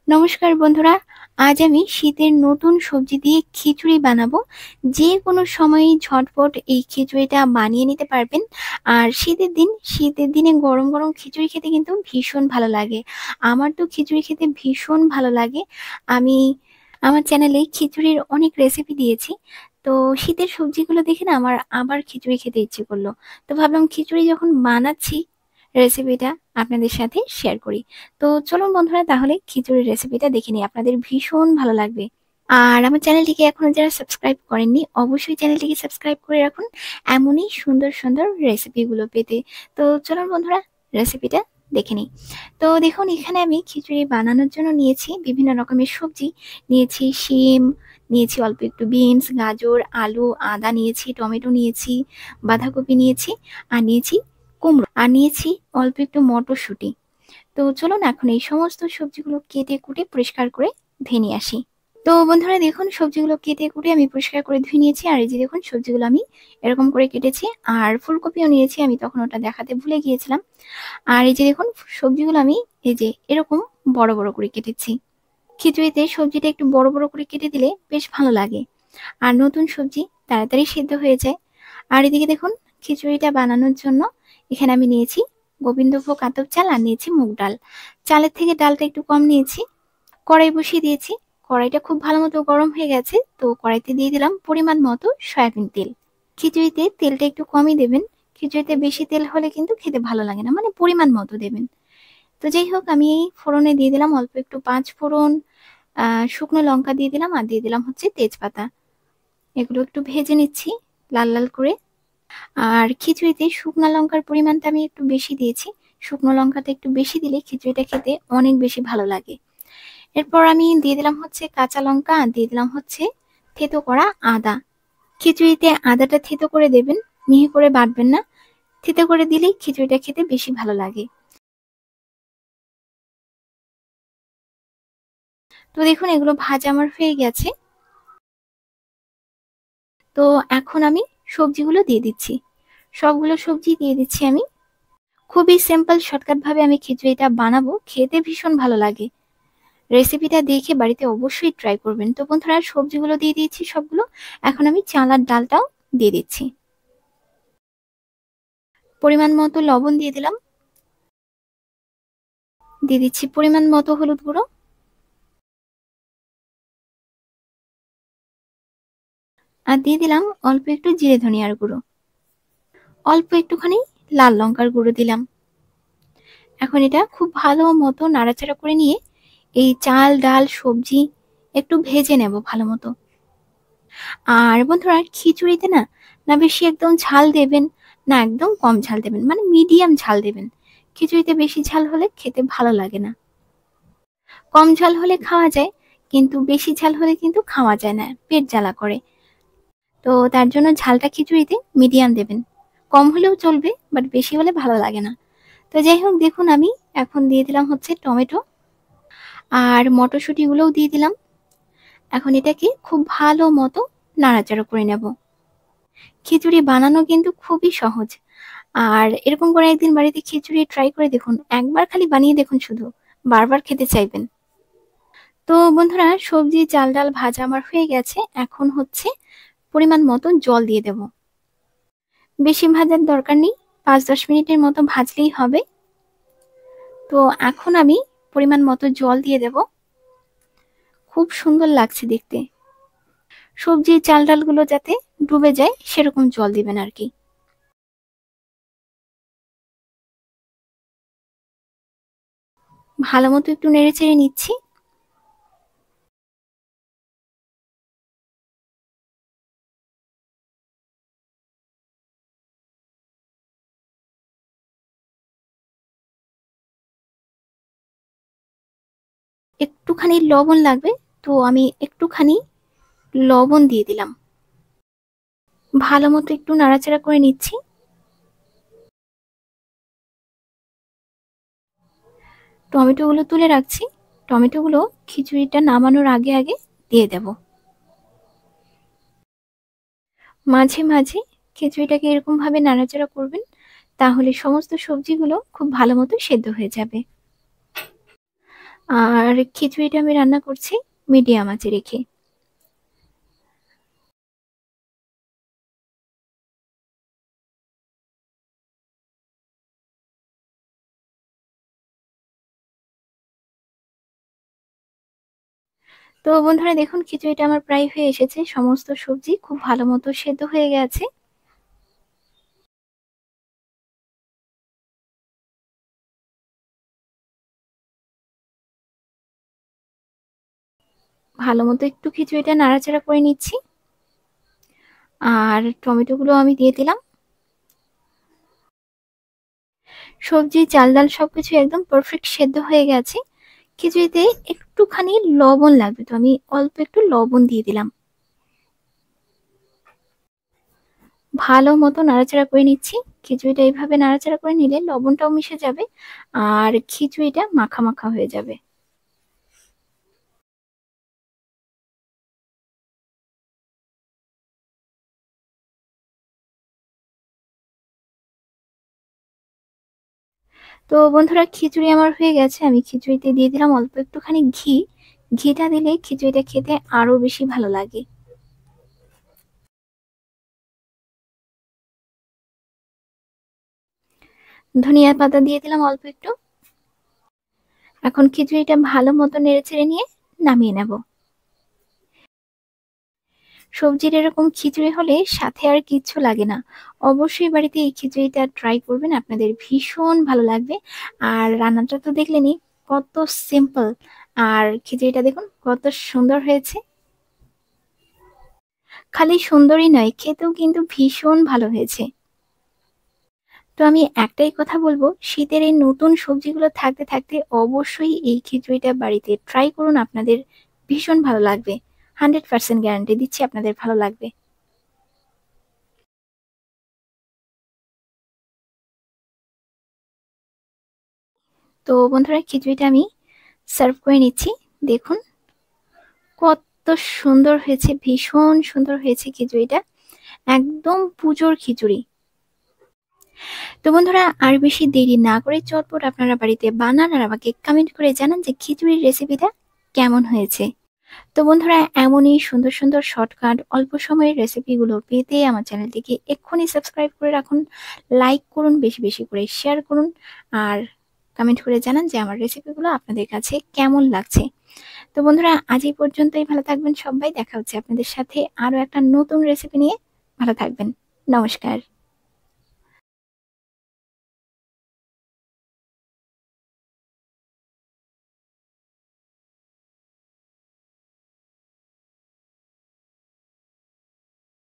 নমস্কার বন্ধুরা, আজ আমি শীতের নতুন সবজি দিয়ে খিচুড়ি বানাবো। যে কোনো সময়ই ঝটপট এই খিচুড়িটা বানিয়ে নিতে পারবেন। আর শীতের দিনে গরম গরম খিচুড়ি খেতে কিন্তু ভীষণ ভালো লাগে। আমার তো খিচুড়ি খেতে ভীষণ ভালো লাগে। আমি আমার চ্যানেলে খিচুড়ির অনেক রেসিপি দিয়েছি। তো শীতের সবজিগুলো দেখে না আমার আবার খিচুড়ি খেতে ইচ্ছে করলো। তো ভাবলাম খিচুড়ি যখন বানাচ্ছি, রেসিপিটা আপনাদের সাথে শেয়ার করি। তো চলুন বন্ধুরা, তাহলে খিচুড়ির রেসিপিটা দেখে নিই, আপনাদের ভীষণ ভালো লাগবে। আর আমার চ্যানেলটিকে এখনো যারা সাবস্ক্রাইব করেননি, অবশ্যই চ্যানেলটিকে সাবস্ক্রাইব করে রাখুন এমনই সুন্দর সুন্দর রেসিপিগুলো পেতে। তো চলুন বন্ধুরা, রেসিপিটা দেখে নিই। তো দেখুন, এখানে আমি খিচুড়ি বানানোর জন্য নিয়েছি বিভিন্ন রকমের সবজি। নিয়েছি শিম, নিয়েছি অল্প একটু বিনস, গাজর, আলু, আদা নিয়েছি, টমেটো নিয়েছি, বাঁধাকপি নিয়েছি, আর নিয়েছি কুমড়ো, আর নিয়েছি অল্প একটু মটরশুঁটি। তো চলুন এখন এই সমস্ত সবজিগুলো কেটে কুটে পরিষ্কার করে ধুয়ে নিয়ে আসি। তো বন্ধুরা দেখুন, সবজিগুলো কেটে কুটে আমি পরিষ্কার করে ধুয়ে নিয়েছি। আর এই যে দেখুন, সবজিগুলো আমি এরকম করে কেটেছি। আর ফুলকপিও নিয়েছি, আমি তখন ওটা দেখাতে ভুলে গিয়েছিলাম। আর এই যে দেখুন, সবজিগুলো আমি এই যে এরকম বড় বড় করে কেটেছি। খিচুড়িতে সবজিটা একটু বড় বড় করে কেটে দিলে বেশ ভালো লাগে, আর নতুন সবজি তাড়াতাড়ি সিদ্ধ হয়ে যায়। আর এদিকে দেখুন, খিচুড়িটা বানানোর জন্য এখানে আমি নিয়েছি গোবিন্দভোগ আতপ চাল, আর নিয়েছি মুগ ডাল। চালের থেকে ডালটা একটু কম নিয়েছি। কড়াই বসিয়ে দিয়েছি। কড়াইটা খুব ভালো মতো গরম হয়ে গেছে। তো কড়াইতে দিয়ে দিলাম পরিমাণ মতো সয়াবিন তেল। খিচুড়িতে তেলটা একটু কমই দেবেন। খিচুড়িতে বেশি তেল হলে কিন্তু খেতে ভালো লাগে না, মানে পরিমাণ মতো দেবেন। তো যাই হোক, আমি এই ফোড়নে দিয়ে দিলাম অল্প একটু পাঁচ ফোড়ন, শুকনো লঙ্কা দিয়ে দিলাম, আর দিয়ে দিলাম হচ্ছে তেজপাতা। এগুলো একটু ভেজে নিচ্ছি লাল লাল করে। আর খিচুড়িতে শুকনো লঙ্কার পরিমাণটা আমি একটু বেশি দিয়েছি। শুকনো লঙ্কাটা একটু বেশি দিলে খিচুড়িটা খেতে অনেক বেশি ভালো লাগে। এরপর আমি দিয়ে দিলাম হচ্ছে কাঁচা লঙ্কা, আর দিয়ে দিলাম হচ্ছে থেতো করা আদা। খিচুড়িতে আদাটা থেতো করে দেবেন, মিহি করে বাটবেন না। থেতো করে দিলেই খিচুড়িটা খেতে বেশি ভালো লাগে। তো দেখুন, এগুলো ভাজা আমার হয়ে গেছে। তো এখন আমি সবজিগুলো দিয়ে দিচ্ছি। সবগুলো সবজি দিয়ে দিচ্ছি আমি। খুবই সিম্পল শর্টকাট ভাবে আমি খিচুড়িটা বানাবো, খেতে ভীষণ ভালো লাগে। রেসিপিটা দেখে বাড়িতে অবশ্যই ট্রাই করবেন। তো বন্ধুরা, সবজিগুলো দিয়ে দিয়েছি সবগুলো। এখন আমি চাল আর ডালটাও দিয়ে দিচ্ছি। পরিমাণ মতো লবণ দিয়ে দিলাম। দিয়ে দিচ্ছি পরিমাণ মতো হলুদ গুঁড়ো। আর দিয়ে দিলাম অল্প একটু জিরে ধনিয়ার গুঁড়ো। অল্প একটুখানি লাল লঙ্কার গুঁড়ো দিলাম। এখন এটা খুব ভালো মতো নাড়াচাড়া করে নিয়ে এই চাল ডাল সবজি একটু ভেজে নেব ভালো মতো। আর বন্ধুরা, খিচুড়িতে না না বেশি একদম ঝাল দেবেন, না একদম কম ঝাল দেবেন, মানে মিডিয়াম ঝাল দেবেন। খিচুড়িতে বেশি ঝাল হলে খেতে ভালো লাগে না। কম ঝাল হলে খাওয়া যায়, কিন্তু বেশি ঝাল হলে কিন্তু খাওয়া যায় না, পেট জ্বালা করে। তো তার জন্য ঝালটা খিচুড়িতে মিডিয়াম দেবেন। কম হলেও চলবে, বাট বেশি হলে ভালো লাগে না। তো যাই হোক, দেখুন আমি এখন দিয়ে দিলাম হচ্ছে টমেটো, আর মটরশুঁটিগুলোও দিয়ে দিলাম। এখন এটাকে খুব ভালো মতো নাড়াচাড়া করে নেব। খিচুড়ি বানানো কিন্তু খুবই সহজ। আর এরকম করে একদিন বাড়িতে খিচুড়ি ট্রাই করে দেখুন, একবার খালি বানিয়ে দেখুন, শুধু বারবার খেতে চাইবেন। তো বন্ধুরা, সবজি চাল ডাল ভাজা আমার হয়ে গেছে। এখন হচ্ছে পরিমাণ মতো জল দিয়ে দেব। বেশি ভাজার দরকার নেই, 5-10 মিনিটের মতো ভাজলেই হবে। তো এখন আমি পরিমাণ মতো জল দিয়ে দেব। খুব সুন্দর লাগছে দেখতে। সবজির চাল ডালগুলো যাতে ডুবে যায় সেরকম জল দিবেন আর কি। ভালো মতো একটু নেড়ে চেড়ে নিচ্ছি। একটুখানি লবণ লাগবে, তো আমি একটুখানি লবণ দিয়ে দিলাম। ভালো মতো একটু নাড়াচাড়া করে নিচ্ছি। টমেটোগুলো তুলে রাখছি। টমেটোগুলো খিচুড়িটা নামানোর আগে আগে দিয়ে দেব। মাঝে মাঝে খিচুড়িটাকে এরকম ভাবে নাড়াচাড়া করবেন, তাহলে সমস্ত সবজিগুলো খুব ভালো মতো সেদ্ধ হয়ে যাবে। আর খিচুড়িটা আমি রান্না করছি মিডিয়াম আঁচে রেখে। তো বন্ধুরা দেখুন খিচুড়িটা আমার প্রায় হয়ে এসেছে, সমস্ত সবজি খুব ভালো মতো সেদ্ধ হয়ে গেছে। ভালো মতো একটু খিচুড়িটা নাড়াচাড়া করে নিচ্ছি। আর টমেটোগুলো আমি দিয়ে দিলাম। সবজি চাল ডাল সবকিছু একদম পারফেক্ট সেদ্ধ হয়ে গেছে। খিচুড়িতে একটুখানি লবণ লাগবে, তো আমি অল্প একটু লবণ দিয়ে দিলাম। ভালো মতো নাড়াচাড়া করে নিচ্ছি। খিচুড়িটা এইভাবে নাড়াচাড়া করে নিলে লবণটাও মিশে যাবে আর খিচুড়িটা মাখা মাখা হয়ে যাবে। তো বন্ধুরা খিচুড়ি আমার হয়ে গেছে, আমি খিচুড়িতে দিয়ে দিলাম অল্প একটুখানি ঘি। ঘিটা দিলে খিচুড়িটা খেতে আরো বেশি ভালো লাগে। ধনিয়া পাতা দিয়ে দিলাম অল্প একটু। এখন খিচুড়িটা ভালো মতো নেড়েচেড়ে নিয়ে নামিয়ে নেব। সবজির এরকম খিচুড়ি হলে সাথে আর কিচ্ছু লাগে না। অবশ্যই বাড়িতে এই খিচুড়িটা ট্রাই করবেন, আপনাদের ভীষণ ভালো লাগবে। আর রান্নাটা তো দেখলেনই কত সিম্পল, আর খিচুড়িটা দেখুন কত সুন্দর হয়েছে। খালি সুন্দরই নয়, খেতেও কিন্তু ভীষণ ভালো হয়েছে। তো আমি একটাই কথা বলবো, শীতের এই নতুন সবজিগুলো থাকতে থাকতে অবশ্যই এই খিচুড়িটা বাড়িতে ট্রাই করুন, আপনাদের ভীষণ ভালো লাগবে। 100% গ্যারান্টি দিচ্ছি আপনাদের ভালো লাগবে। তো বন্ধুরা খিচুড়িটা আমি সার্ভ করে নিচ্ছি। দেখুন কত সুন্দর হয়েছে, ভীষণ সুন্দর হয়েছে খিচুড়িটা, একদম পুজোর খিচুড়ি। তো বন্ধুরা আর বেশি দেরি না করে চটপট আপনারা বাড়িতে বানান আর আমাকে কমেন্ট করে জানান যে খিচুড়ির রেসিপিটা কেমন হয়েছে। তো বন্ধুরা এমনই সুন্দর সুন্দর শর্টকাট অল্প সময়ের রেসিপিগুলো পেতে আমার চ্যানেলটিকে এক্ষুনি সাবস্ক্রাইব করে রাখুন, লাইক করুন, বেশি বেশি করে শেয়ার করুন, আর কমেন্ট করে জানান যে আমার রেসিপিগুলো আপনাদের কাছে কেমন লাগছে। তো বন্ধুরা আজ এই পর্যন্তই, ভালো থাকবেন সবাই, দেখা হচ্ছে আপনাদের সাথে আরো একটা নতুন রেসিপি নিয়ে। ভালো থাকবেন, নমস্কার।